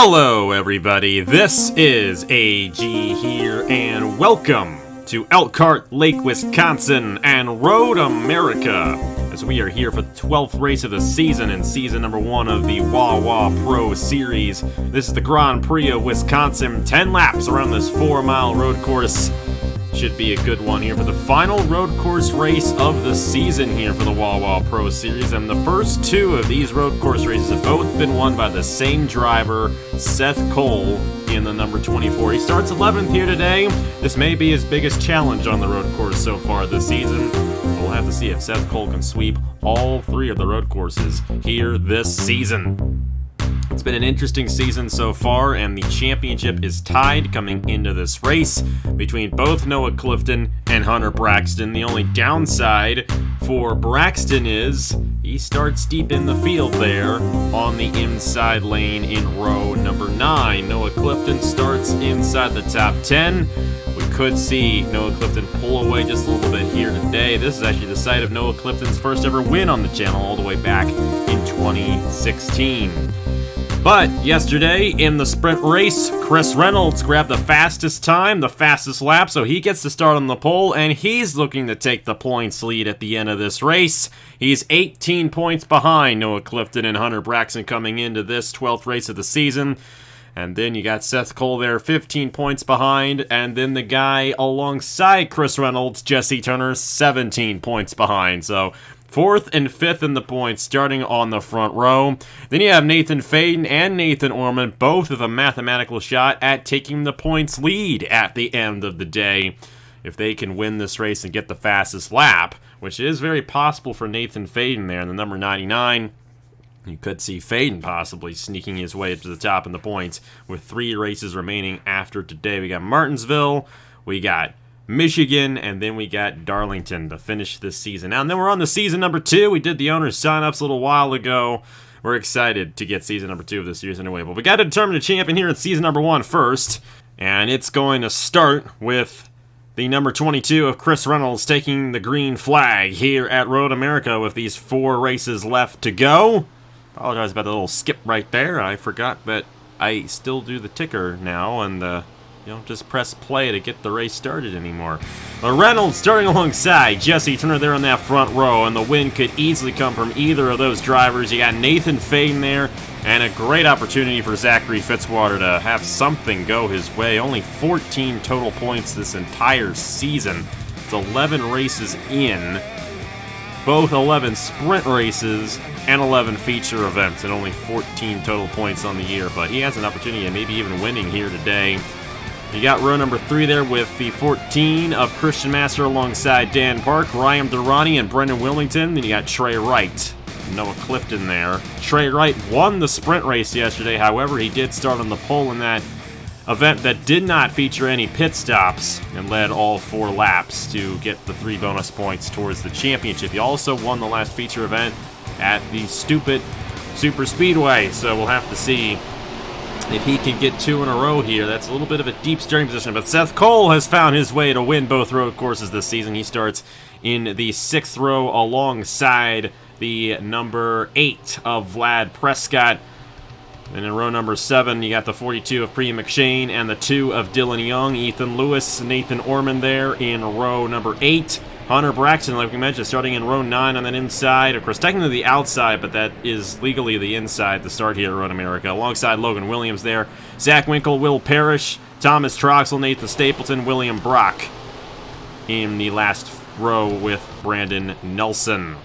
Hello everybody, this is AG here, and welcome to Elkhart Lake, Wisconsin, and Road America, as we are here for the 12th race of the season and season number 1 of the Wawa Pro Series. This is the Grand Prix of Wisconsin, 10 laps around this 4-mile road course. Should be a good one here for the final road course race of the season here for the Wawa Pro Series, and the first 2 of these road course races have both been won by the same driver, Seth Cole, in the number 24. He starts 11th here today. This may be his biggest challenge on the road course so far this season. We'll have to see if Seth Cole can sweep all 3 of the road courses here this season. It's been an interesting season so far, and the championship is tied coming into this race between both Noah Clifton and Hunter Braxton. The only downside for Braxton is he starts deep in the field there on the inside lane in row number 9. Noah Clifton starts inside the top 10. We could see Noah Clifton pull away just a little bit here today. This is actually the site of Noah Clifton's first ever win on the channel all the way back in 2016. But yesterday in the sprint race, Chris Reynolds grabbed the fastest time, the fastest lap, so he gets to start on the pole, and he's looking to take the points lead at the end of this race. He's 18 points behind Noah Clifton and Hunter Braxton coming into this 12th race of the season. And then you got Seth Cole there, 15 points behind, and then the guy alongside Chris Reynolds, Jesse Turner, 17 points behind. So 4th and 5th in the points, starting on the front row. Then you have Nathan Faden and Nathan Orman, both with a mathematical shot at taking the points lead at the end of the day. If they can win this race and get the fastest lap, which is very possible for Nathan Faden there in the number 99, you could see Faden possibly sneaking his way up to the top in the points with 3 races remaining after today. We got Martinsville, we got Michigan, and then we got Darlington to finish this season. Now, and then we're on the season number 2. We did the owners sign-ups a little while ago. We're excited to get season number 2 of this series underway. But we got to determine a champion here in season number 1 first. And it's going to start with the number 22 of Chris Reynolds taking the green flag here at Road America with these 4 races left to go. Apologize about the little skip right there. I forgot that I still do the ticker now, and you don't just press play to get the race started anymore. But Reynolds starting alongside Jesse Turner there on that front row, and the win could easily come from either of those drivers. You got Nathan Faden there, and a great opportunity for Zachary Fitzwater to have something go his way. Only 14 total points this entire season. It's 11 races in, both 11 sprint races and 11 feature events, and only 14 total points on the year. But he has an opportunity of maybe even winning here today. You got row number 3 there with the 14 of Christian Master alongside Dan Park, Ryan Durrani, and Brendan Willington. Then you got Trey Wright, Noah Clifton there. Trey Wright won the sprint race yesterday. However, he did start on the pole in that event that did not feature any pit stops and led all 4 laps to get the 3 bonus points towards the championship. He also won the last feature event at the stupid Super Speedway, so we'll have to see if he can get 2 in a row here. That's a little bit of a deep steering position, but Seth Cole has found his way to win both road courses this season. He starts in the 6th row alongside the number 8 of Vlad Prescott. And in row number 7, you got the 42 of Priya McShane and the 2 of Dylan Young, Ethan Lewis, Nathan Orman there in row number 8. Hunter Braxton, like we mentioned, starting in row 9 on that inside. Of course, technically the outside, but that is legally the inside to start here at Road America. Alongside Logan Williams there. Zach Winkle, Will Parrish, Thomas Troxel, Nathan Stapleton, William Brock in the last row with Brandon Nelson.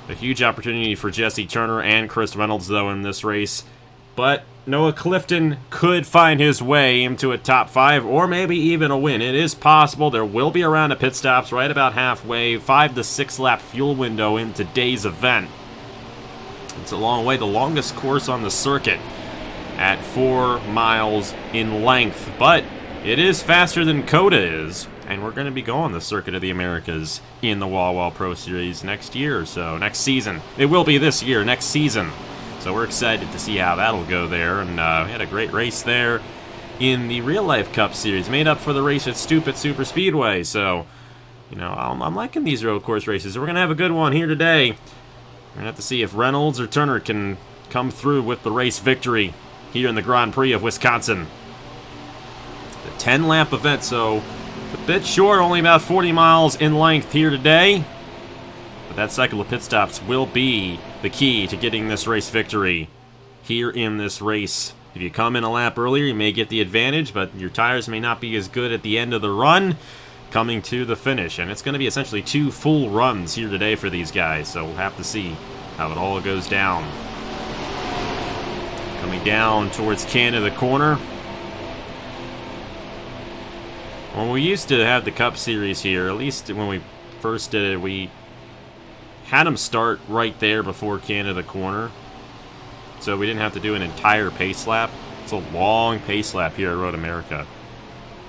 A huge opportunity for Jesse Turner and Chris Reynolds, though, in this race. But Noah Clifton could find his way into a top 5 or maybe even a win. It is possible. There will be a round of pit stops right about halfway. 5 to 6 lap fuel window in today's event. It's a long way. The longest course on the circuit at 4 miles in length. But it is faster than COTA is. And we're going to be going the Circuit of the Americas in the Wawa Pro Series next year. So next season. It will be this year, next season. So we're excited to see how that'll go there. And we had a great race there in the Real Life Cup Series. Made up for the race at Stupid Super Speedway. So, you know, I'm liking these road course races. We're going to have a good one here today. We're going to have to see if Reynolds or Turner can come through with the race victory here in the Grand Prix of Wisconsin. The 10-lap event, so it's a bit short, only about 40 miles in length here today. But that cycle of pit stops will be the key to getting this race victory here in this race. If you come in a lap earlier, you may get the advantage, but your tires may not be as good at the end of the run coming to the finish. And it's going to be essentially 2 full runs here today for these guys, so we'll have to see how it all goes down. Coming down towards Canada Corner. When we used to have the Cup Series here, at least when we first did it, we had them start right there before Canada Corner. So we didn't have to do an entire pace lap. It's a long pace lap here at Road America.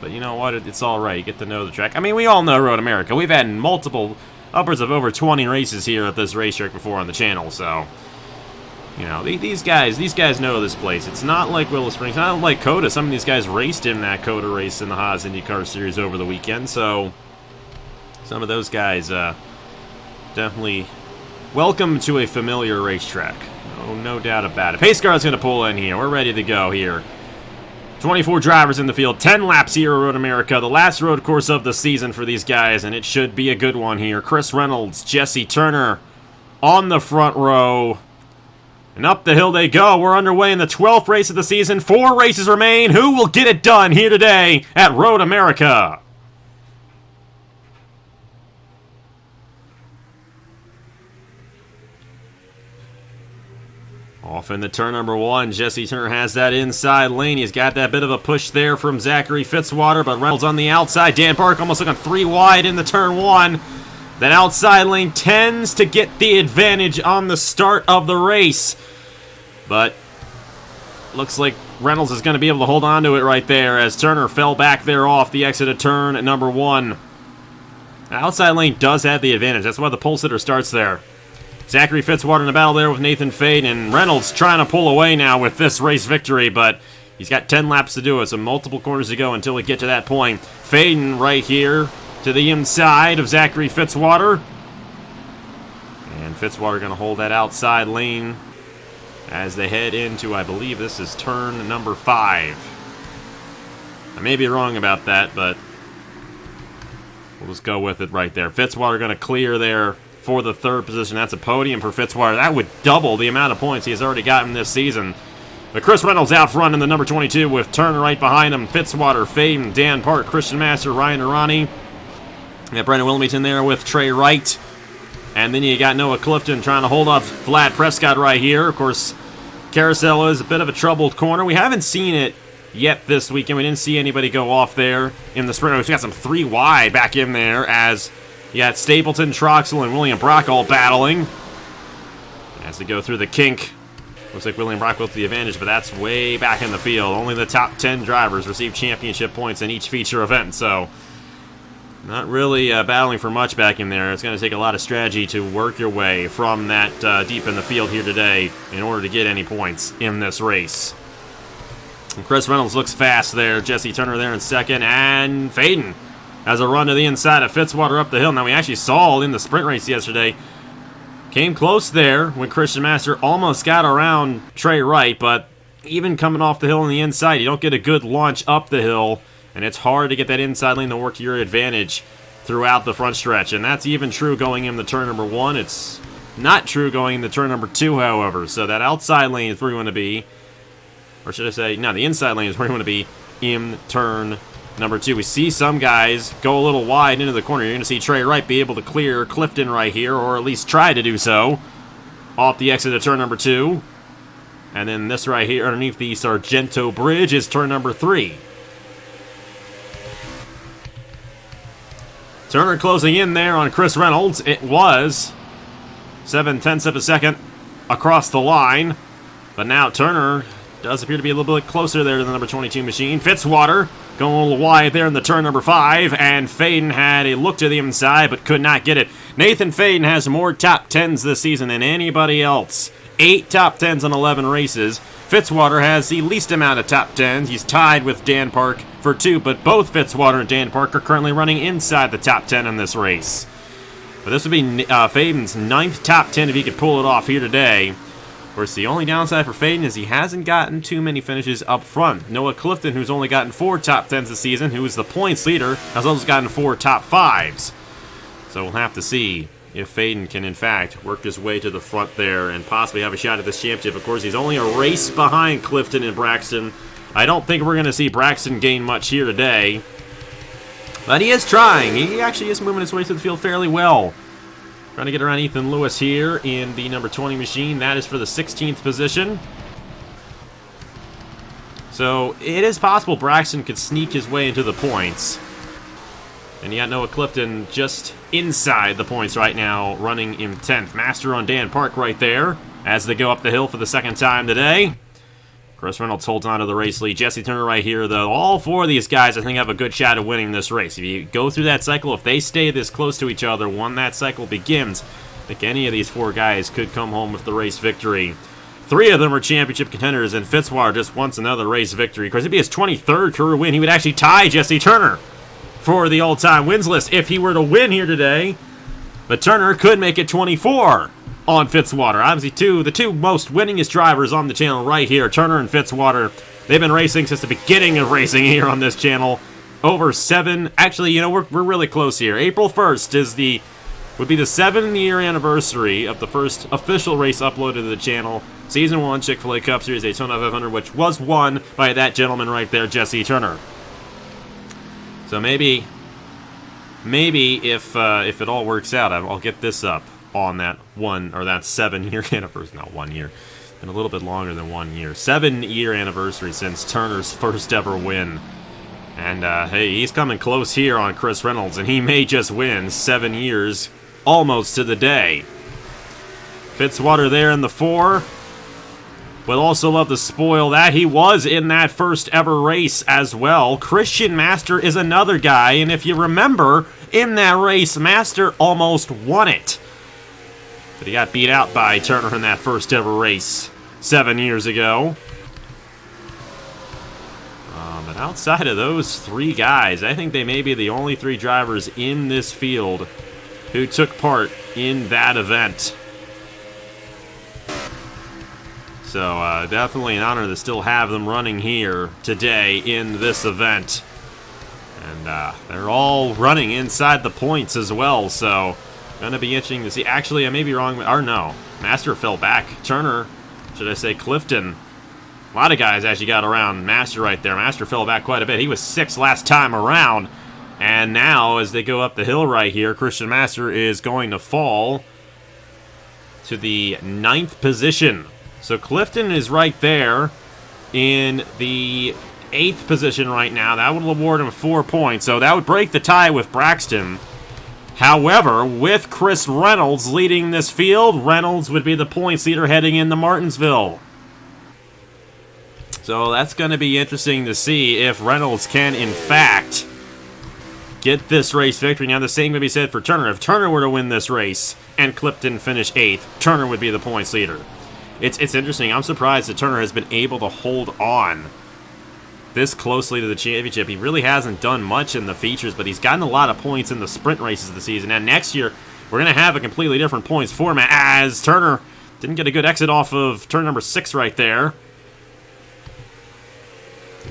But you know what? It's all right. You get to know the track. I mean, we all know Road America. We've had multiple, upwards of over 20 races here at this racetrack before on the channel. So, you know, these guys know this place. It's not like Willow Springs. It's not like COTA. Some of these guys raced in that COTA race in the Haas IndyCar Series over the weekend. So, some of those guys definitely welcome to a familiar racetrack. Oh, no doubt about it. Pace car's going to pull in here. We're ready to go here. 24 drivers in the field. 10 laps here at Road America. The last road course of the season for these guys, and it should be a good one here. Chris Reynolds, Jesse Turner on the front row. And up the hill they go. We're underway in the 12th race of the season. 4 races remain. Who will get it done here today at Road America? Off into turn number 1, Jesse Turner has that inside lane. He's got that bit of a push there from Zachary Fitzwater, but Reynolds on the outside. Dan Park almost looking 3 wide into turn 1. That outside lane tends to get the advantage on the start of the race. But looks like Reynolds is going to be able to hold on to it right there as Turner fell back there off the exit of turn at number 1. The outside lane does have the advantage. That's why the pole sitter starts there. Zachary Fitzwater in a battle there with Nathan Fade, and Reynolds trying to pull away now with this race victory, but he's got 10 laps to do it, so multiple corners to go until we get to that point. Faden right here to the inside of Zachary Fitzwater. And Fitzwater going to hold that outside lane as they head into, I believe this is turn number 5. I may be wrong about that, but we'll just go with it right there. Fitzwater going to clear there for the 3rd position. That's a podium for Fitzwater. That would double the amount of points he has already gotten this season. But Chris Reynolds out front in the number 22 with Turner right behind him. Fitzwater, Faden, Dan Park, Christian Master, Ryan Arani. You got Brendan Wilmington there with Trey Wright. And then you got Noah Clifton trying to hold off Vlad Prescott right here. Of course, Carousel is a bit of a troubled corner. We haven't seen it yet this weekend. We didn't see anybody go off there in the sprint race. We got some 3 wide back in there as you got Stapleton, Troxel, and William Brock all battling as they go through the kink. Looks like William Brock with the advantage, but that's way back in the field. Only the top 10 drivers receive championship points in each feature event, so not really battling for much back in there. It's going to take a lot of strategy to work your way from that deep in the field here today in order to get any points in this race. And Chris Reynolds looks fast there. Jesse Turner there in second, and Faden has a run to the inside of Fitzwater up the hill. Now, we actually saw in the sprint race yesterday, came close there when Christian Master almost got around Trey Wright, but even coming off the hill on the inside, you don't get a good launch up the hill, and it's hard to get that inside lane to work to your advantage throughout the front stretch. And that's even true going into turn number 1. It's not true going into turn number 2, however. So that outside lane is where you want to be. Or should I say, no, the inside lane is where you want to be in turn number 2. We see some guys go a little wide into the corner. You're going to see Trey Wright be able to clear Clifton right here, or at least try to do so, off the exit of turn number 2. And then this right here underneath the Sargento Bridge is turn number 3. Turner closing in there on Chris Reynolds. It was 7/10 of a second across the line. But now Turner does appear to be a little bit closer there to the number 22 machine. Fitzwater going a little wide there in the turn number 5. And Faden had a look to the inside but could not get it. Nathan Faden has more top 10s this season than anybody else. 8 top 10s in 11 races. Fitzwater has the least amount of top 10s. He's tied with Dan Park for 2, but both Fitzwater and Dan Park are currently running inside the top 10 in this race. But this would be Faden's 9th top 10 if he could pull it off here today. Of course, the only downside for Faden is he hasn't gotten too many finishes up front. Noah Clifton, who's only gotten 4 top 10s this season, who is the points leader, has also gotten 4 top 5s. So we'll have to see if Faden can, in fact, work his way to the front there and possibly have a shot at this championship. Of course, he's only a race behind Clifton and Braxton. I don't think we're going to see Braxton gain much here today. But he is trying. He actually is moving his way through the field fairly well. Trying to get around Ethan Lewis here in the number 20 machine. That is for the 16th position. So it is possible Braxton could sneak his way into the points. And you got Noah Clifton just inside the points right now, running in 10th. Master on Dan Park right there as they go up the hill for the second time today. Chris Reynolds holds on to the race lead. Jesse Turner right here, though. All 4 of these guys, I think, have a good shot at winning this race. If you go through that cycle, if they stay this close to each other when that cycle begins, I think any of these 4 guys could come home with the race victory. 3 of them are championship contenders, and Fitzwater just wants another race victory. Of course, it'd be his 23rd career win. He would actually tie Jesse Turner for the all-time wins list if he were to win here today. But Turner could make it 24 on Fitzwater. Obviously, the two most winningest drivers on the channel right here, Turner and Fitzwater. They've been racing since the beginning of racing here on this channel. Over 7. Actually, you know, we're really close here. April 1st would be the 7-year anniversary of the first official race uploaded to the channel. Season 1 Chick-fil-A Cup Series Daytona 500, which was won by that gentleman right there, Jesse Turner. So maybe if it all works out, I'll get this up on that 7-year anniversary. Not 1 year. Been a little bit longer than 1 year. 7-year anniversary since Turner's first ever win. And hey, he's coming close here on Chris Reynolds, and he may just win 7 years almost to the day. Fitzwater there in the 4. Would also love to spoil that. He was in that first ever race as well. Christian Master is another guy, and if you remember, in that race, Master almost won it. But he got beat out by Turner in that first ever race 7 years ago. But outside of those 3 guys, I think they may be the only 3 drivers in this field who took part in that event. So definitely an honor to still have them running here today in this event. And they're all running inside the points as well, so going to be interesting to see. Actually, I may be wrong, or no. Master fell back. Turner, should I say Clifton. A lot of guys actually got around Master right there. Master fell back quite a bit. He was 6th last time around. And now, as they go up the hill right here, Christian Master is going to fall to the 9th position. So Clifton is right there in the 8th position right now. That would award him 4 points. So that would break the tie with Braxton. However, with Chris Reynolds leading this field, Reynolds would be the points leader heading into Martinsville. So that's going to be interesting to see if Reynolds can, in fact, get this race victory. Now, the same can be said for Turner. If Turner were to win this race and Clifton finish 8th, Turner would be the points leader. It's interesting. I'm surprised that Turner has been able to hold on this closely to the championship. He really hasn't done much in the features, but he's gotten a lot of points in the sprint races of the season. And next year, we're going to have a completely different points format, as Turner didn't get a good exit off of turn number 6 right there.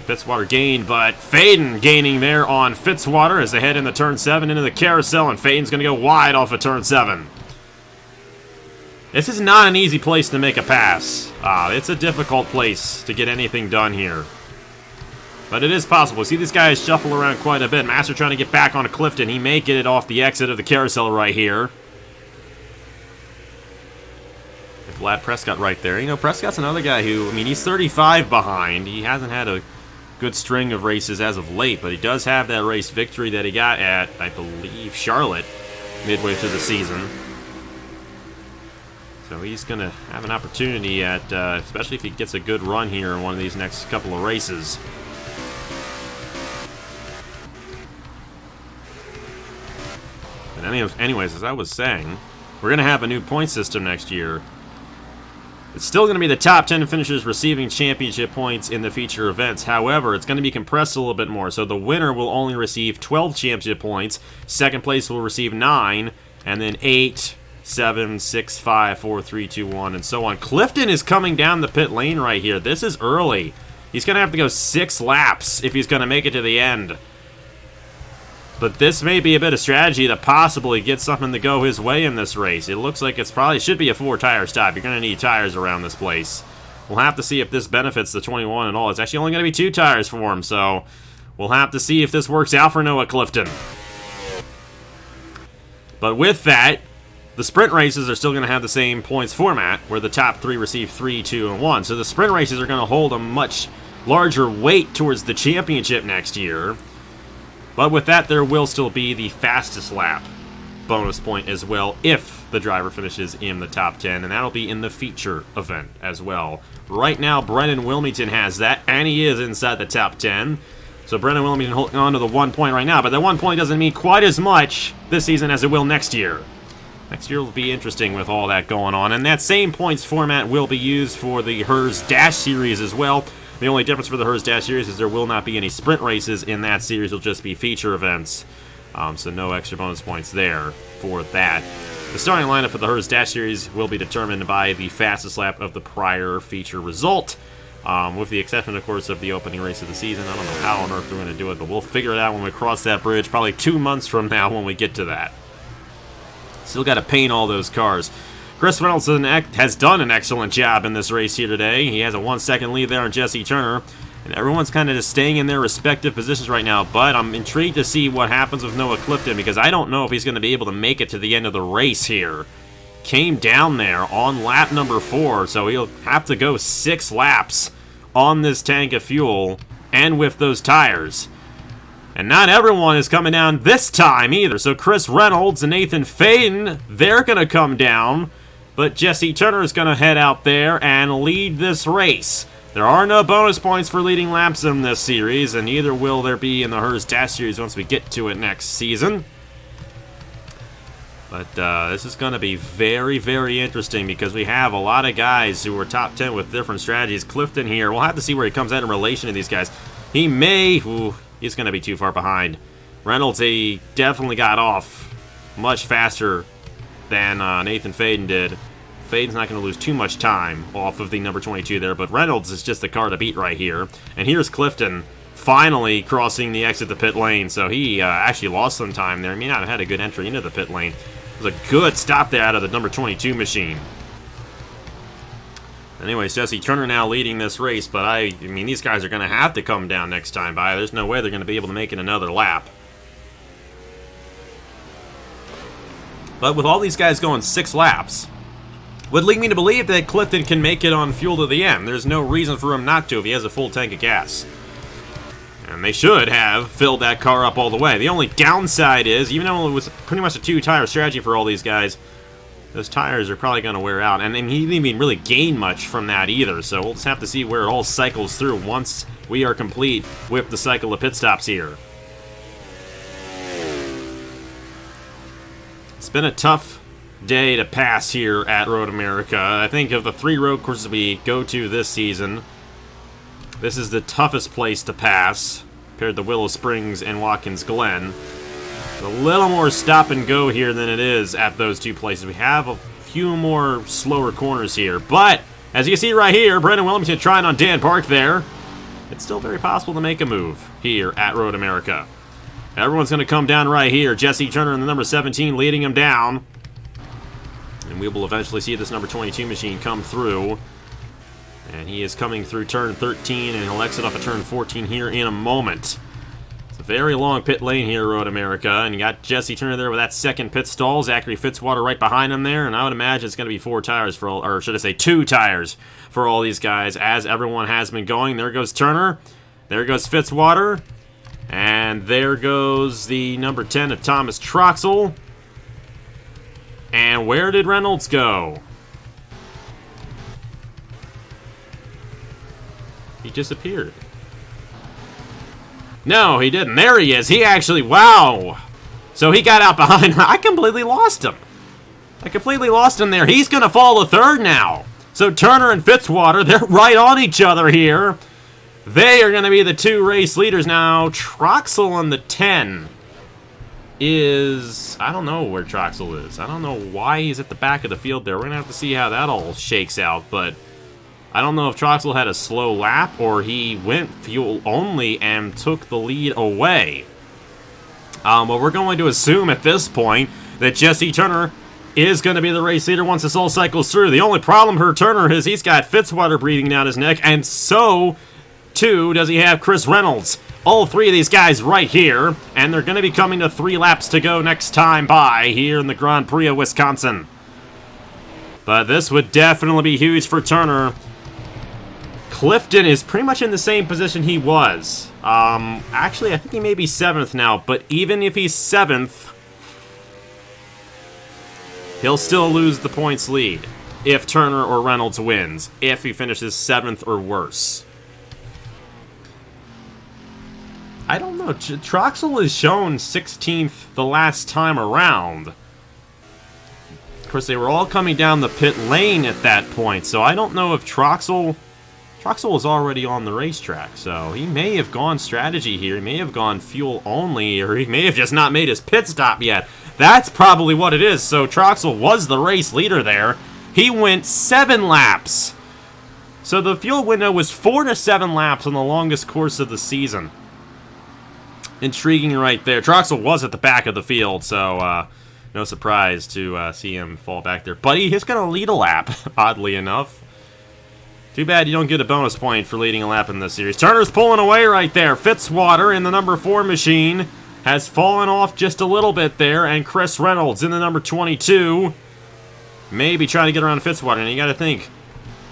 Fitzwater gained, but Faden gaining there on Fitzwater as they head into turn 7 into the carousel, and Faden's going to go wide off of turn 7. This is not an easy place to make a pass. It's a difficult place to get anything done here. But it is possible. See these guys shuffle around quite a bit. Master trying to get back onto Clifton. He may get it off the exit of the carousel right here. Vlad Prescott right there. You know, Prescott's another guy who, I mean, he's 35 behind. He hasn't had a good string of races as of late, but he does have that race victory that he got at, I believe, Charlotte midway through the season. So he's going to have an opportunity at, especially if he gets a good run here in one of these next couple of races. But anyways, as I was saying, we're going to have a new point system next year. It's still going to be the top 10 finishers receiving championship points in the feature events. However, it's going to be compressed a little bit more. So the winner will only receive 12 championship points. Second place will receive 9. And then 8 7, 6, 5, 4, 3, 2, 1, and so on. Clifton is coming down the pit lane right here. This is early. He's going to have to go 6 laps if he's going to make it to the end. But this may be a bit of strategy to possibly get something to go his way in this race. It looks like it's probably should be a 4-tire stop. You're going to need tires around this place. We'll have to see if this benefits the 21 and all. It's actually only going to be 2 tires for him, so we'll have to see if this works out for Noah Clifton. But with that, the sprint races are still going to have the same points format, where the top 3 receive 3, 2, and 1. So the sprint races are going to hold a much larger weight towards the championship next year. But with that, there will still be the fastest lap bonus point as well if the driver finishes in the top 10, and that'll be in the feature event as well. Right now, Brennan Wilmington has that, and he is inside the top 10. So Brennan Wilmington holding on to the 1 point right now, but that 1 point doesn't mean quite as much this season as it will next year. Next year will be interesting with all that going on, and that same points format will be used for the HERS Dash Series as well. The only difference for the HERS Dash Series is there will not be any sprint races in that series. It'll just be feature events. So no extra bonus points there for that. The starting lineup for the HERS Dash Series will be determined by the fastest lap of the prior feature result. With the exception, of course, of the opening race of the season. I don't know how on earth we're going to do it, but we'll figure it out when we cross that bridge, probably 2 months from now when we get to that. Still got to paint all those cars. Chris Reynolds has done an excellent job in this race here today. He has a 1-second lead there on Jesse Turner. And everyone's kind of just staying in their respective positions right now. But I'm intrigued to see what happens with Noah Clifton, because I don't know if he's going to be able to make it to the end of the race here. Came down there on lap number 4, so he'll have to go 6 laps on this tank of fuel and with those tires. And not everyone is coming down this time either. So Chris Reynolds and Nathan Faden, they're going to come down. But Jesse Turner is going to head out there and lead this race. There are no bonus points for leading laps in this series, and neither will there be in the HERS Dash Series once we get to it next season. But this is going to be very, very interesting because we have a lot of guys who are top 10 with different strategies. Clifton here, we'll have to see where he comes out in relation to these guys. He may... he's going to be too far behind. Reynolds, he definitely got off much faster than Nathan Faden did. Faden's not going to lose too much time off of the number 22 there, but Reynolds is just the car to beat right here. And here's Clifton finally crossing the exit the pit lane, so he actually lost some time there. He may not have had a good entry into the pit lane. It was a good stop there out of the number 22 machine. Anyways, Jesse Turner now leading this race, but I mean, these guys are going to have to come down next time by. There's no way they're going to be able to make it another lap. But with all these guys going 6 laps, would lead me to believe that Clifton can make it on fuel to the end. There's no reason for him not to if he has a full tank of gas. And they should have filled that car up all the way. The only downside is, even though it was pretty much a 2-tire strategy for all these guys, those tires are probably going to wear out. And he didn't even really gain much from that either. So we'll just have to see where it all cycles through once we are complete with the cycle of pit stops here. It's been a tough day to pass here at Road America. I think of the 3 road courses we go to this season, this is the toughest place to pass compared to Willow Springs and Watkins Glen. It's a little more stop and go here than it is at those 2 places. We have a few more slower corners here, but as you see right here, Brendan Wilmington trying on Dan Park there. It's still very possible to make a move here at Road America. Everyone's going to come down right here. Jesse Turner in the number 17 leading him down. And we will eventually see this number 22 machine come through. And he is coming through turn 13, and he'll exit off of turn 14 here in a moment. It's a very long pit lane here, Road America. And you got Jesse Turner there with that second pit stall. Zachary Fitzwater right behind him there. And I would imagine it's going to be 4 tires for all, or should I say 2 tires for all these guys, as everyone has been going. There goes Turner. There goes Fitzwater. And there goes the number 10 of Thomas Troxel. And where did Reynolds go? He disappeared. No, he didn't. There he is. He actually, wow. So he got out behind. I completely lost him. I completely lost him there. He's going to fall to 3rd now. So Turner and Fitzwater, they're right on each other here. They are going to be the 2 race leaders now. Troxel on the 10. is... I don't know where Troxel is. I don't know why he's at the back of the field there. We're going to have to see how that all shakes out, but I don't know if Troxel had a slow lap or he went fuel only and took the lead away. But we're going to assume at this point that Jesse Turner is going to be the race leader once this all cycles through. The only problem for Turner is he's got Fitzwater breathing down his neck, and so, too, does he have Chris Reynolds. All three of these guys right here, and they're going to be coming to 3 laps to go next time by here in the Grand Prix of Wisconsin. But this would definitely be huge for Turner. Clifton is pretty much in the same position he was. Actually, I think he may be 7th now, but even if he's 7th, he'll still lose the points lead if Turner or Reynolds wins, if he finishes 7th or worse. I don't know. Troxel is shown 16th the last time around. Of course, they were all coming down the pit lane at that point, so I don't know if Troxel was already on the racetrack, so he may have gone strategy here. He may have gone fuel only, or he may have just not made his pit stop yet. That's probably what it is. So Troxel was the race leader there. He went 7 laps. So the fuel window was 4 to 7 laps on the longest course of the season. Intriguing right there. Troxel was at the back of the field, so no surprise to see him fall back there. But he is going to lead a lap, oddly enough. Too bad you don't get a bonus point for leading a lap in this series. Turner's pulling away right there. Fitzwater in the number 4 machine has fallen off just a little bit there, and Chris Reynolds in the number 22 maybe trying to get around Fitzwater. And you got to think,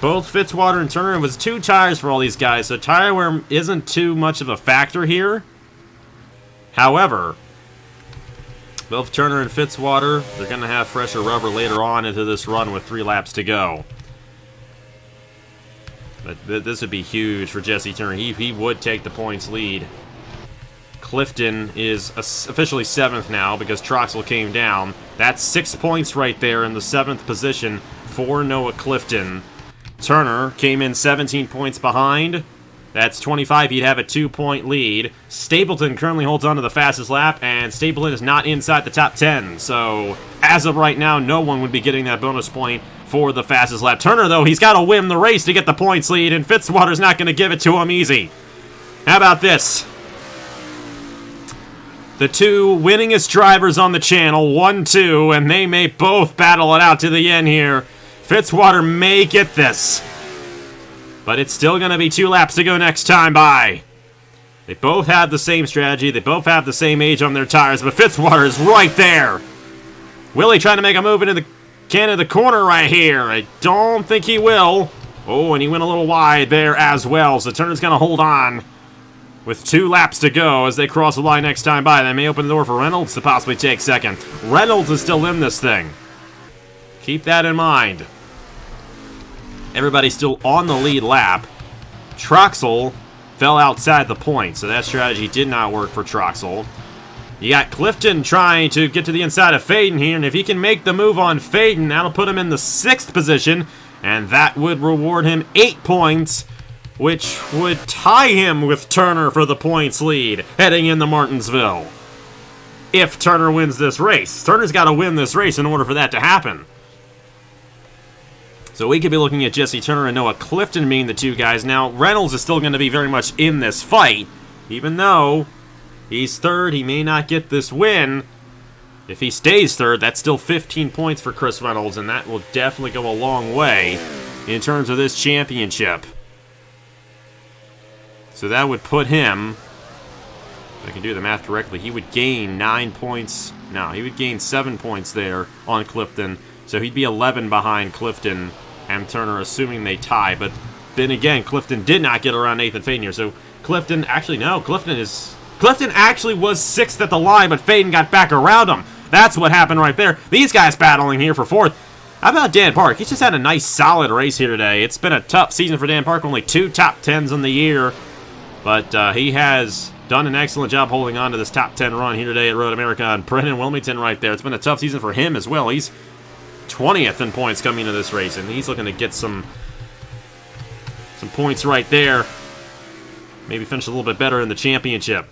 both Fitzwater and Turner, it was 2 tires for all these guys, so tire wear isn't too much of a factor here. However, both Turner and Fitzwater, they're going to have fresher rubber later on into this run with 3 laps to go. But this would be huge for Jesse Turner. He would take the points lead. Clifton is officially 7th now because Troxel came down. That's 6 points right there in the 7th position for Noah Clifton. Turner came in 17 points behind. That's 25. He'd have a 2-point lead. Stapleton currently holds on to the fastest lap, and Stapleton is not inside the top 10. So, as of right now, no one would be getting that bonus point for the fastest lap. Turner, though, he's got to win the race to get the points lead, and Fitzwater's not going to give it to him easy. How about this? The 2 winningest drivers on the channel, 1-2, and they may both battle it out to the end here. Fitzwater may get this, but it's still going to be 2 laps to go next time by. They both have the same strategy. They both have the same age on their tires, but Fitzwater is right there. Willie trying to make a move into the can of the corner right here. I don't think he will. Oh, and he went a little wide there as well, so Turner's going to hold on with 2 laps to go as they cross the line next time by. They may open the door for Reynolds to possibly take 2nd. Reynolds is still in this thing. Keep that in mind. Everybody's still on the lead lap. Troxel fell outside the point, so that strategy did not work for Troxel. You got Clifton trying to get to the inside of Faden here, and if he can make the move on Faden, that'll put him in the 6th position, and that would reward him 8 points, which would tie him with Turner for the points lead heading into Martinsville. If Turner wins this race. Turner's got to win this race in order for that to happen. So we could be looking at Jesse Turner and Noah Clifton being the 2 guys. Now, Reynolds is still going to be very much in this fight, even though he's 3rd. He may not get this win. If he stays 3rd, that's still 15 points for Chris Reynolds, and that will definitely go a long way in terms of this championship. So that would put him, if I can do the math correctly, he would gain 9 points. No, he would gain 7 points there on Clifton. So he'd be 11 behind Clifton and Turner, assuming they tie. But then again, Clifton did not get around Nathan Faden here. So Clifton, actually, no, Clifton actually was 6th at the line, but Faden got back around him. That's what happened right there. These guys battling here for 4th. How about Dan Park? He's just had a nice, solid race here today. It's been a tough season for Dan Park. Only 2 top 10s on the year. But he has done an excellent job holding on to this top 10 run here today at Road America. And Brendan Wilmington right there. It's been a tough season for him as well. He's 20th in points coming into this race, and he's looking to get some points right there. Maybe finish a little bit better in the championship.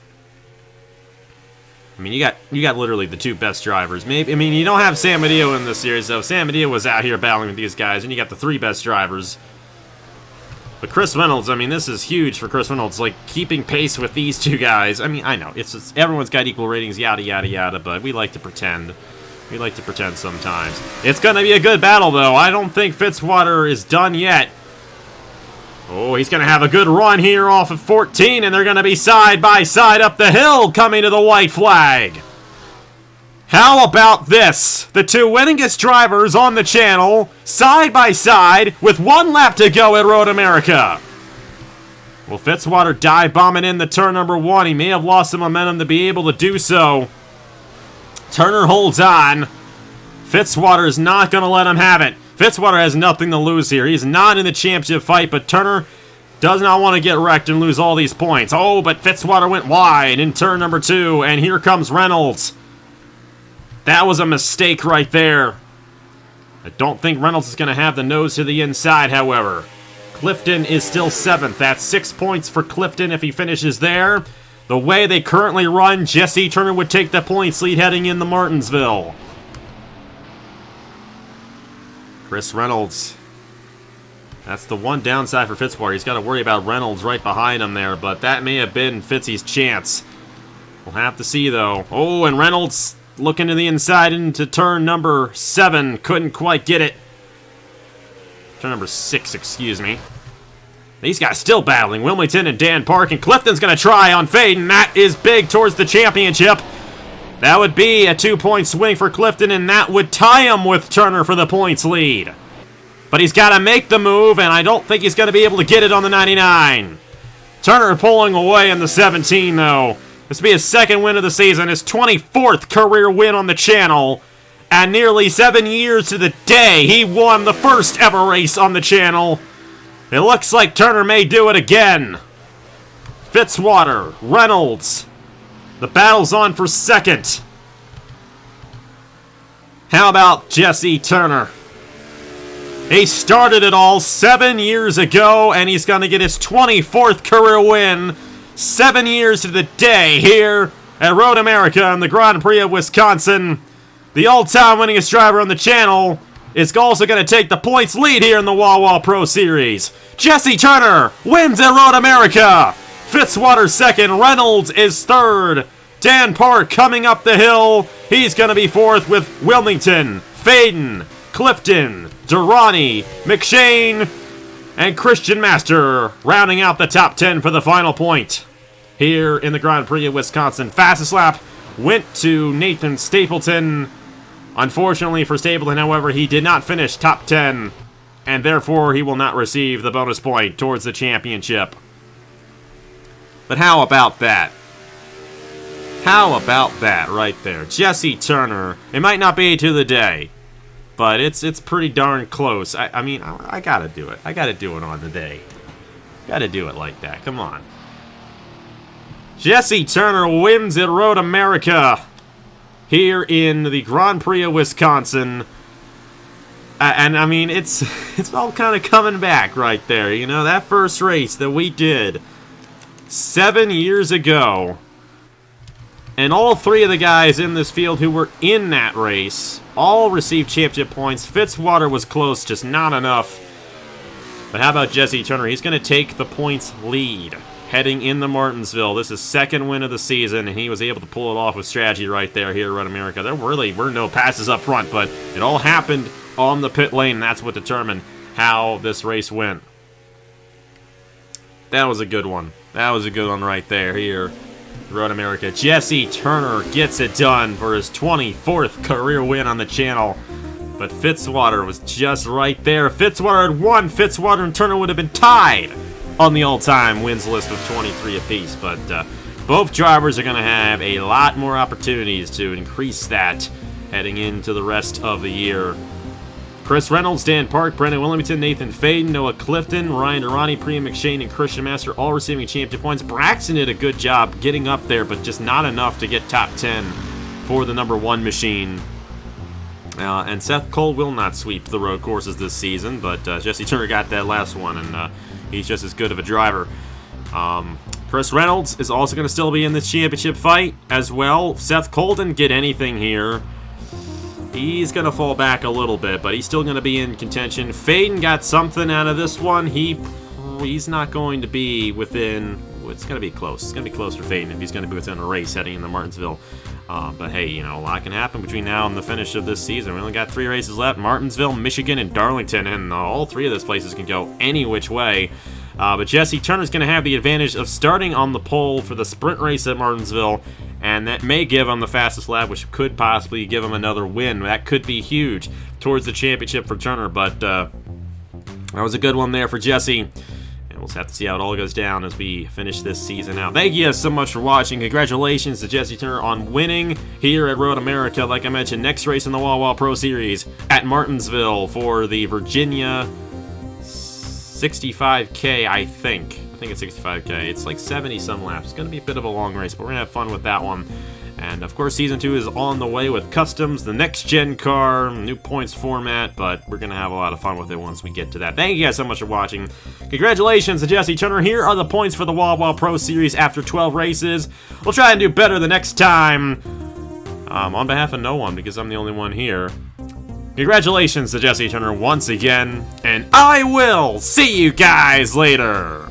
I mean, you got literally the two best drivers. Maybe, I mean, you don't have San Mateo in this series, though. San Mateo was out here battling with these guys, and you got the three best drivers. But Chris Reynolds, I mean, this is huge for Chris Reynolds, like, keeping pace with these two guys. I mean, I know, it's just, everyone's got equal ratings, yada, yada, yada, but we like to pretend. We like to pretend sometimes. It's gonna be a good battle, though. I don't think Fitzwater is done yet. Oh, he's gonna have a good run here off of 14, and they're gonna be side by side up the hill coming to the white flag. How about this? The two winningest drivers on the channel, side by side, with 1 lap to go at Road America. Well, Fitzwater dive bombing in the turn number 1. He may have lost some momentum to be able to do so. Turner holds on. Fitzwater is not going to let him have it. Fitzwater has nothing to lose here. He's not in the championship fight, but Turner does not want to get wrecked and lose all these points. Oh, but Fitzwater went wide in turn number 2, and here comes Reynolds. That was a mistake right there. I don't think Reynolds is going to have the nose to the inside, however. Clifton is still 7th. That's 6 points for Clifton if he finishes there. The way they currently run, Jesse Turner would take the points lead heading into Martinsville. Chris Reynolds. That's the one downside for Fitzwater. He's got to worry about Reynolds right behind him there, but that may have been Fitzy's chance. We'll have to see, though. Oh, and Reynolds looking to the inside into turn number 7. Couldn't quite get it. Turn number 6, excuse me. These guys still battling. Wilmington and Dan Park, and Clifton's going to try on Faden. That is big towards the championship. That would be a 2-point swing for Clifton, and that would tie him with Turner for the points lead. But he's got to make the move, and I don't think he's going to be able to get it on the 99. Turner pulling away in the 17, though. This will be his 2nd win of the season, his 24th career win on the channel. And nearly 7 years to the day, he won the first ever race on the channel. It looks like Turner may do it again. Fitzwater, Reynolds. The battle's on for 2nd. How about Jesse Turner? He started it all 7 years ago, and he's going to get his 24th career win. 7 years to the day here at Road America in the Grand Prix of Wisconsin. The all-time winningest driver on the channel is also going to take the points lead here in the Wawa Pro Series. Jesse Turner wins at Road America. Fitzwater 2nd. Reynolds is 3rd. Dan Park coming up the hill. He's going to be 4th with Wilmington, Faden, Clifton, Durrani, McShane, and Christian Master rounding out the top 10 for the final point here in the Grand Prix of Wisconsin. Fastest lap went to Nathan Stapleton. Unfortunately for Stapleton, however, he did not finish top 10, and therefore he will not receive the bonus point towards the championship. But how about that? How about that right there? Jesse Turner. It might not be to the day, but it's pretty darn close. I mean, I gotta do it. I gotta do it on the day. Gotta do it like that. Come on. Jesse Turner wins at Road America here in the Grand Prix of Wisconsin. And I mean, it's all kind of coming back right there. You know, that first race that we did 7 years ago. And all 3 of the guys in this field who were in that race all received championship points. Fitzwater was close, just not enough. But how about Jesse Turner? He's going to take the points lead heading into Martinsville. This is 2nd win of the season, and he was able to pull it off with strategy right there here at Road America. There really were no passes up front, but it all happened on the pit lane. That's what determined how this race went. That was a good one. That was a good one right there here. Road America. Jesse Turner gets it done for his 24th career win on the channel. But Fitzwater was just right there. Fitzwater had won. Fitzwater and Turner would have been tied on the all-time wins list with 23 apiece. But both drivers are going to have a lot more opportunities to increase that heading into the rest of the year. Chris Reynolds, Dan Park, Brendan Wilmington, Nathan Faden, Noah Clifton, Ryan Durrani, Priya McShane, and Christian Master all receiving championship points. Braxton did a good job getting up there, but just not enough to get top 10 for the number 1 machine. And Seth Cole will not sweep the road courses this season, but Jesse Turner got that last one, and he's just as good of a driver. Chris Reynolds is also going to still be in this championship fight as well. Seth Cole didn't get anything here. He's going to fall back a little bit, but he's still going to be in contention. Faden got something out of this one. He's not going to be within... It's going to be close. It's going to be close for Faden if he's going to be within a race heading into Martinsville. But hey, you know, a lot can happen between now and the finish of this season. We only got 3 races left. Martinsville, Michigan, and Darlington. And all 3 of those places can go any which way. But Jesse Turner's going to have the advantage of starting on the pole for the sprint race at Martinsville. And that may give him the fastest lap, which could possibly give him another win. That could be huge towards the championship for Turner. But that was a good one there for Jesse. And we'll have to see how it all goes down as we finish this season out. Thank you so much for watching. Congratulations to Jesse Turner on winning here at Road America. Like I mentioned, next race in the Wawa Pro Series at Martinsville for the Virginia 65K, I think. I think it's 65K. It's like 70-some laps. It's going to be a bit of a long race, but we're going to have fun with that one. And, of course, Season 2 is on the way with Customs, the next-gen car, new points format, but we're going to have a lot of fun with it once we get to that. Thank you guys so much for watching. Congratulations to Jesse Turner. Here are the points for the Wawa Pro Series after 12 races. We'll try and do better the next time. On behalf of no one, because I'm the only one here. Congratulations to Jesse Turner once again, and I will see you guys later!